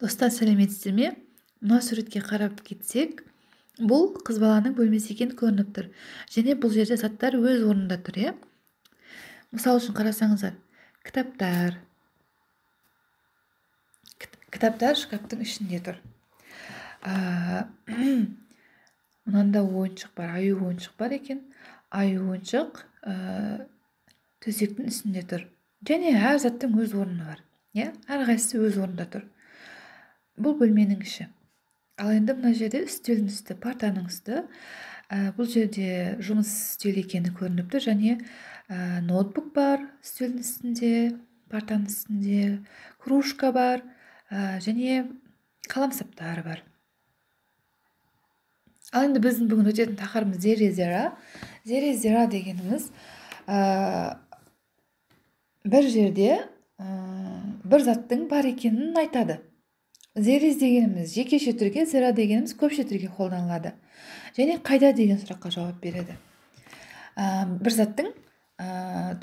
Достар, сәлеметсіздер ме? Мына суретке қарап кетсек, бұл қыз баланың бөлмесі екені көрініп тұр. Және бұл жерде заттар өз орнында тұр, иә? Мысал үшін қарасаңыздар, кітаптар шкаптың ішінде тұр. Мынанда ойыншық бар, аю ойыншық бар екен. Аю ойыншық төсектің үстінде тұр. Және әр заттың өз орны бар. Әрқайсысы өз орнында тұр. Бұл бөлменің іші. Ал енді мына жерде үстелдің үсті, партаның үсті. Бұл жерде жұмыс үстелі екені көрініп тұр. Және ноутбук бар үстелдің үстінде, партаның үстінде, кружка бар, және қаламсаптар бар. Ал енді біздің бүгін өтетін тақырыбымыз зере-зера. Зере-зера дегеніміз бір жерде бір заттың бар екенін айтады. Зерез дегеніміз жекеше түрге, зера дегеніміз көпше түрге қолданылады. Және қайда деген сұраққа жауап береді. Бір заттың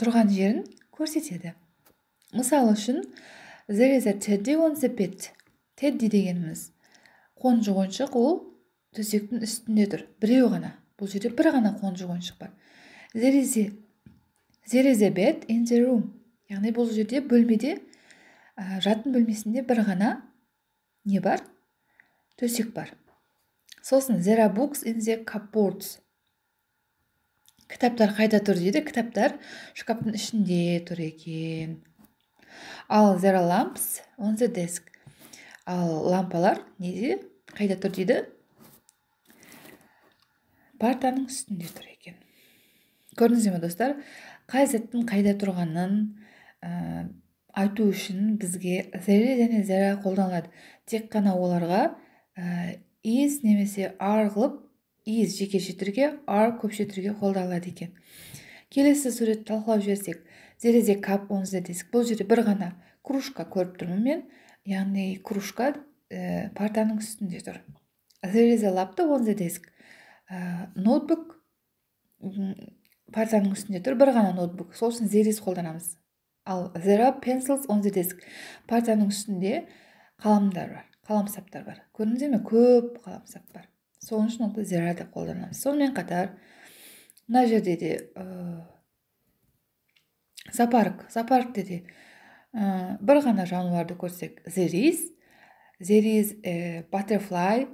тұрған жерін көрсетеді. Мысалы үшін, there is a teddy on the bed. Teddy дегеніміз қонжық ойыншық, ол төсектің үстінде тұр. Біреу ғана. Бұл жерде бір ғана қонжық ойыншық бар. There is a bed in the room. Яғни бұл жерде бөлмеде, жатын бөлмесінде бір ғана не бар? Төсек бар. Сосын there are books in the cupboards. Кітаптар қайда тұр дейді? Кітаптар шкаптың ішінде тұр екен. Ал there are lamps on the desk. Ал лампалар неде? Қайда тұр дейді? Партаның үстінде тұр екен. Көрдіңіздер ме, достар? Қай заттың қайда тұрғанын айту үшін бізге there және зера қолданылады. Тек қана оларға is немесе are қылып, is жекеше түрге, are көпше түрге қолданылады екен. Келесі сурет талқылап жіберсек, there is a cup on the desk. Бұл жерде бір ғана кружка көріп тұрмын мен, яғни кружка партаның үстінде тұр. There is a laptop on the desk. Ноутбук партаның үстінде тұр, бір ғана ноутбук. Сол үшін there is қолданамыз. Ал there are pencils on the desk. Партаның үстінде қаламдар бар, қаламсаптар бар. Көрдіңіздер ме? Көп қаламсап бар. Сол үшін оны there деп қолданамыз. Сонымен қатар, мына жерде де зоопаркте де бір ғана жануарды көрсек, there is a butterfly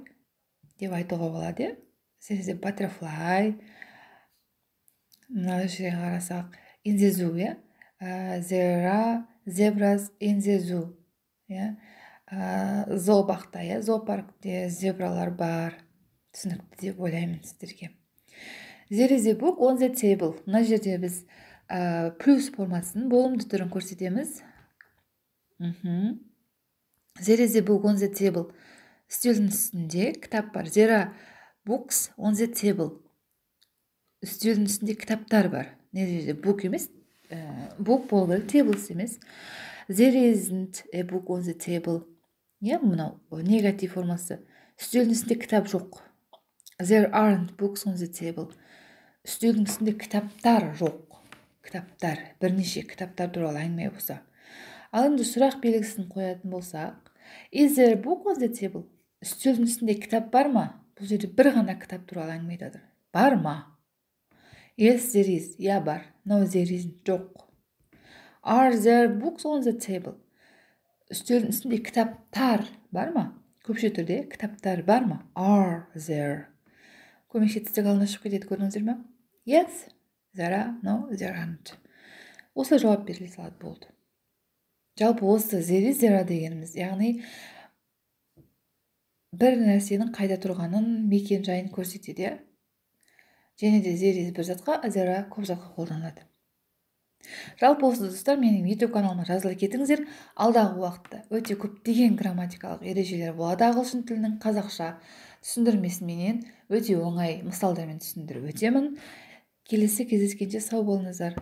деп айтуға болады. There is a butterfly. Мына жерге қарасақ, in the zoo, there are zebras in the zoo. Зообақта, зоопаркте зебралар бар. Түсінікті деп ойлаймын сіздерге. There is a book on the table. Мына жерде біз плюс формасын, болымды түрін көрсетеміз. There is a book on the table. Үстелдің үстінде кітап бар. There are books on the table. Үстелдің үстінде кітаптар бар. Не жерде book емес, book болу керек, tables емес. There isn't a book on the table. Мынау негатив формасы. Үстелдің үстінде кітап жоқ. There aren't books on the table. Үстелдің үстінде кітаптар жоқ. Кітаптар, бірнеше кітаптар туралы әңгіме болса. Ал енді сұрақ белгісін қоятын болсақ, is there a book on the table? Үстелдің үстінде кітап бар ма? Бұл жерде бір ғана кітап туралы әңгіме айтады. Бар ма? Yes, there is. Бар. No, there isn't. Жоқ. Are there books on the table? Үстелдің үстінде кітаптар бар ма? Көпше түрде кітаптар бар ма? Are there? Көмекші тістік алдына шығып кетеді, көрдіңіздер ме? Yes, there are. No, there aren't. Осы жауап беріле салады болды. Жалпы осы зере-зера дегеніміз, яғни бір нәрсенің қайда тұрғанын, мекен жайын көрсетеді. Және де зерез бір затқа, зера көп затқа қолданылады. Жалпы осы достар, менің YouTube каналыма жазыла кетіңіздер. Алдағы уақытта өте көптеген грамматикалық ережелер болады ағылшын тілінің қазақша түсіндірмесіменен өте оңай мысалдармен түсіндіріп өтемін. Келесі кездескенше сау болыңыздар.